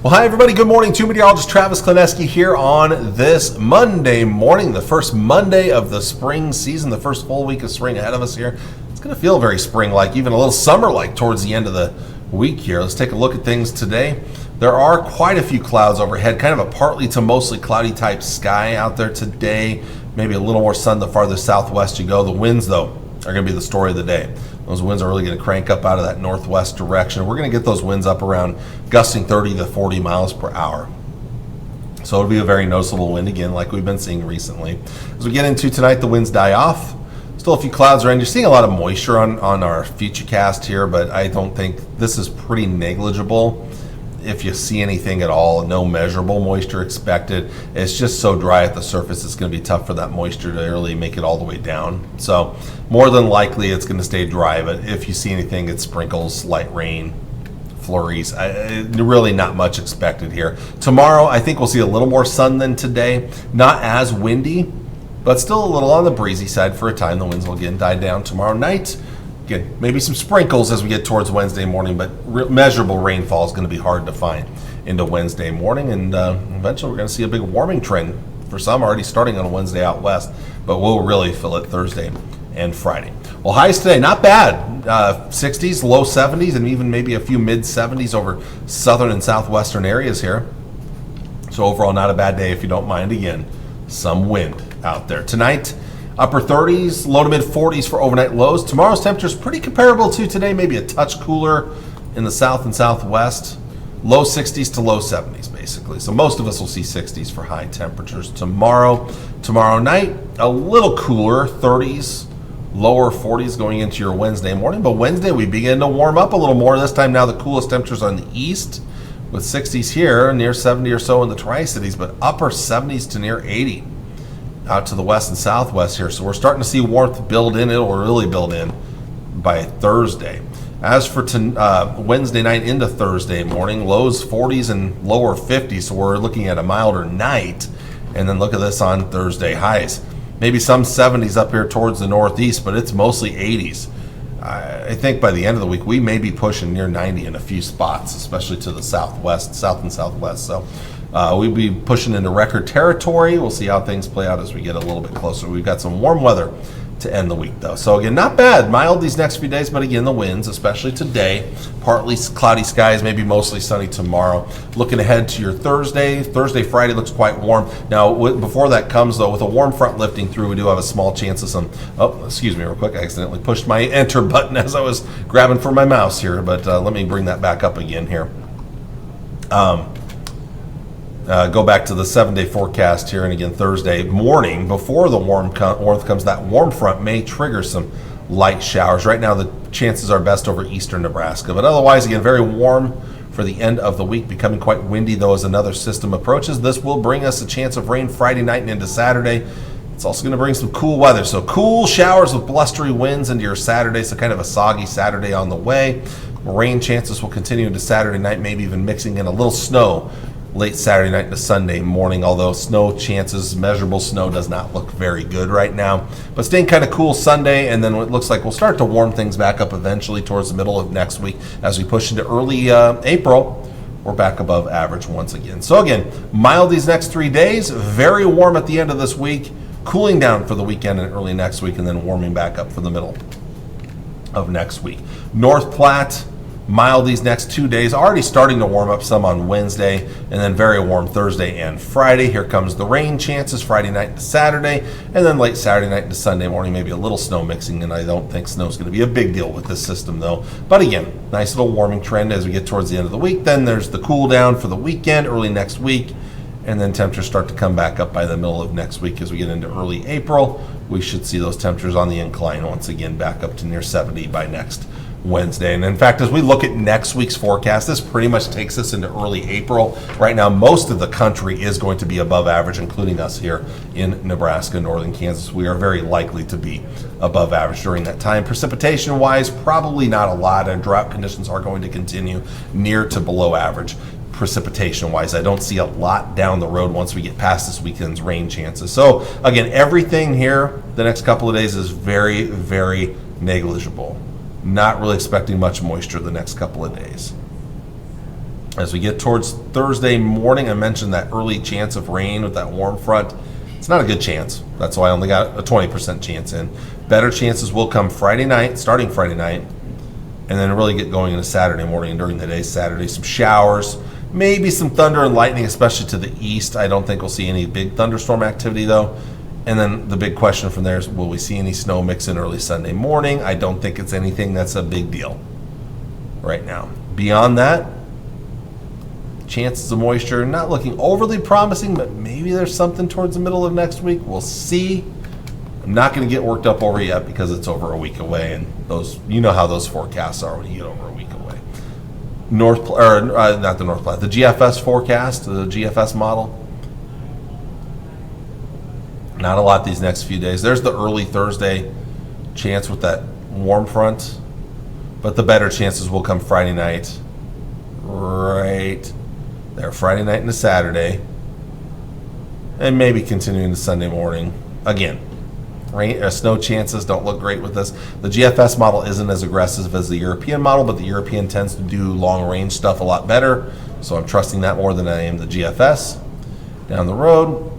Well, hi everybody. Good morning. Meteorologist Travis Klineski here on this Monday morning, the first Monday of the spring season, the first full week of spring ahead of us here. It's going to feel very spring-like, even a little summer-like towards the end of the week here. Let's take a look at things today. There are quite a few clouds overhead, kind of a partly to mostly cloudy type sky out there today. Maybe a little more sun the farther southwest you go. The winds, though, are going to be the story of the day. Those winds are really going to crank up out of that northwest direction. We're going to get those winds up around gusting 30 to 40 miles per hour. So it'll be a very noticeable wind again, like we've been seeing recently. As we get into tonight, the winds die off. Still a few clouds around. You're seeing a lot of moisture on our Futurecast here, but I don't think this is pretty negligible. If you see anything at all, no measurable moisture expected. It's just so dry at the surface, it's going to be tough for that moisture to really make it all the way down. So more than likely it's going to stay dry, but if you see anything, it's sprinkles, light rain, flurries. Really not much expected here. Tomorrow, I think we'll see a little more sun than today. Not as windy, but still a little on the breezy side for a time. The winds will again die down tomorrow night. Again, maybe some sprinkles as we get towards Wednesday morning, but measurable rainfall is going to be hard to find into Wednesday morning. And eventually we're going to see a big warming trend for some already starting on Wednesday out west, but we'll really feel it Thursday and Friday. Well, highs today, not bad. 60s, low 70s, and even maybe a few mid 70s over southern and southwestern areas here. So overall, not a bad day if you don't mind. Again, some wind out there. Tonight, upper 30s, low to mid 40s for overnight lows. Tomorrow's temperature is pretty comparable to today, maybe a touch cooler in the south and southwest. Low 60s to low 70s, basically. So most of us will see 60s for high temperatures tomorrow. Tomorrow night, a little cooler, 30s, lower 40s going into your Wednesday morning. But Wednesday, we begin to warm up a little more. This time now the coolest temperatures are in the east, with 60s here, near 70 or so in the Tri-Cities, but upper 70s to near 80. Out to the west and southwest here. So we're starting to see warmth build in. It'll really build in by Thursday. As for Wednesday night into Thursday morning, lows 40s and lower 50s. So we're looking at a milder night. And then look at this on Thursday highs. Maybe some 70s up here towards the northeast, but it's mostly 80s. I think by the end of the week, we may be pushing near 90 in a few spots, especially to the southwest, south and southwest. So we'll be pushing into record territory. We'll see how things play out as we get a little bit closer. We've got some warm weather to end the week, though. So again, not bad. Mild these next few days, but again, the winds, especially today. Partly cloudy skies, maybe mostly sunny tomorrow. Looking ahead to your Thursday. Friday looks quite warm. Now, before that comes, though, with a warm front lifting through, we do have a small chance of some... Oh, excuse me real quick. I accidentally pushed my enter button as I was grabbing for my mouse here, but let me bring that back up again here. Go back to the 7-day forecast here, and again, Thursday morning, before the warmth comes, that warm front may trigger some light showers. Right now, the chances are best over eastern Nebraska, but otherwise, again, very warm for the end of the week, becoming quite windy, though, as another system approaches. This will bring us a chance of rain Friday night and into Saturday. It's also going to bring some cool weather, so cool showers with blustery winds into your Saturday, so kind of a soggy Saturday on the way. Rain chances will continue into Saturday night, maybe even mixing in a little snow late Saturday night to Sunday morning, although snow chances, measurable snow does not look very good right now. But staying kind of cool Sunday, and then it looks like we'll start to warm things back up eventually towards the middle of next week. As we push into early April, we're back above average once again. So again, mild these next 3 days, very warm at the end of this week, cooling down for the weekend and early next week, and then warming back up for the middle of next week. North Platte, mild these next 2 days, already starting to warm up some on Wednesday, and then very warm Thursday and Friday. Here comes the rain chances Friday night to Saturday, and then late Saturday night to Sunday morning, maybe a little snow mixing, and I don't think snow is going to be a big deal with this system, though. But again, nice little warming trend as we get towards the end of the week. Then there's the cool down for the weekend, early next week, and then temperatures start to come back up by the middle of next week as we get into early April. We should see those temperatures on the incline once again back up to near 70 by next Wednesday. And in fact, as we look at next week's forecast, this pretty much takes us into early April. Right now, most of the country is going to be above average, including us here in Nebraska, northern Kansas. We are very likely to be above average during that time. Precipitation-wise, probably not a lot, and drought conditions are going to continue near to below average. Precipitation-wise, I don't see a lot down the road once we get past this weekend's rain chances. So again, everything here the next couple of days is very, very negligible. Not really expecting much moisture the next couple of days. As we get towards Thursday morning, I mentioned that early chance of rain with that warm front. It's not a good chance. That's why I only got a 20% chance in. Better chances will come Friday night, starting Friday night, and then really get going into Saturday morning and during the day. Saturday, some showers, maybe some thunder and lightning, especially to the east. I don't think we'll see any big thunderstorm activity, though. And then the big question from there is, will we see any snow mix in early Sunday morning? I don't think it's anything that's a big deal right now. Beyond that, chances of moisture not looking overly promising, but maybe there's something towards the middle of next week. We'll see. I'm not going to get worked up over yet because it's over a week away, and those, you know how those forecasts are when you get over a week away. Not the North Platte, the GFS forecast, the GFS model. Not a lot these next few days. There's the early Thursday chance with that warm front, but the better chances will come Friday night. Right there, Friday night into Saturday, and maybe continuing to Sunday morning. Again, rain, snow chances don't look great with this. The GFS model isn't as aggressive as the European model, but the European tends to do long range stuff a lot better, so I'm trusting that more than I am the GFS. Down the road,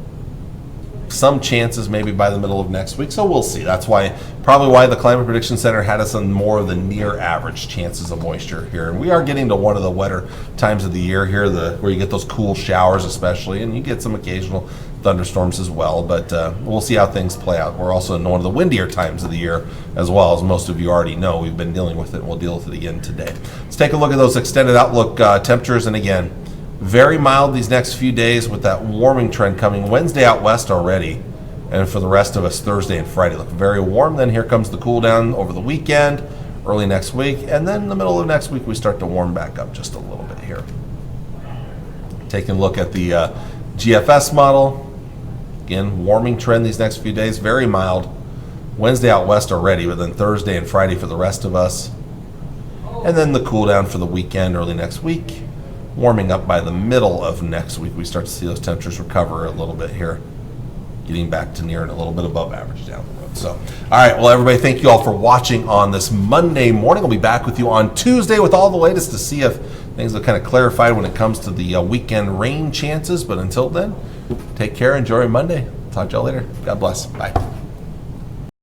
some chances maybe by the middle of next week, so we'll see. That's probably why the Climate Prediction Center had us on more of the near average chances of moisture here. And we are getting to one of the wetter times of the year here, where you get those cool showers especially, and you get some occasional thunderstorms as well. But we'll see how things play out. We're also in one of the windier times of the year as well, as most of you already know. We've been dealing with it, and we'll deal with it again today. Let's take a look at those extended outlook temperatures. And again, very mild these next few days with that warming trend coming Wednesday out west already. And for the rest of us, Thursday and Friday look very warm. Then here comes the cool down over the weekend, early next week. And then in the middle of next week, we start to warm back up just a little bit here. Taking a look at the GFS model. Again, warming trend these next few days, very mild. Wednesday out west already, but then Thursday and Friday for the rest of us. And then the cool down for the weekend, early next week. Warming up by the middle of next week, we start to see those temperatures recover a little bit here, getting back to near and a little bit above average down the road. So, all right, well, everybody, thank you all for watching on this Monday morning. We'll be back with you on Tuesday with all the latest to see if things are kind of clarified when it comes to the weekend rain chances. But until then, take care, enjoy Monday. Talk to y'all later. God bless. Bye.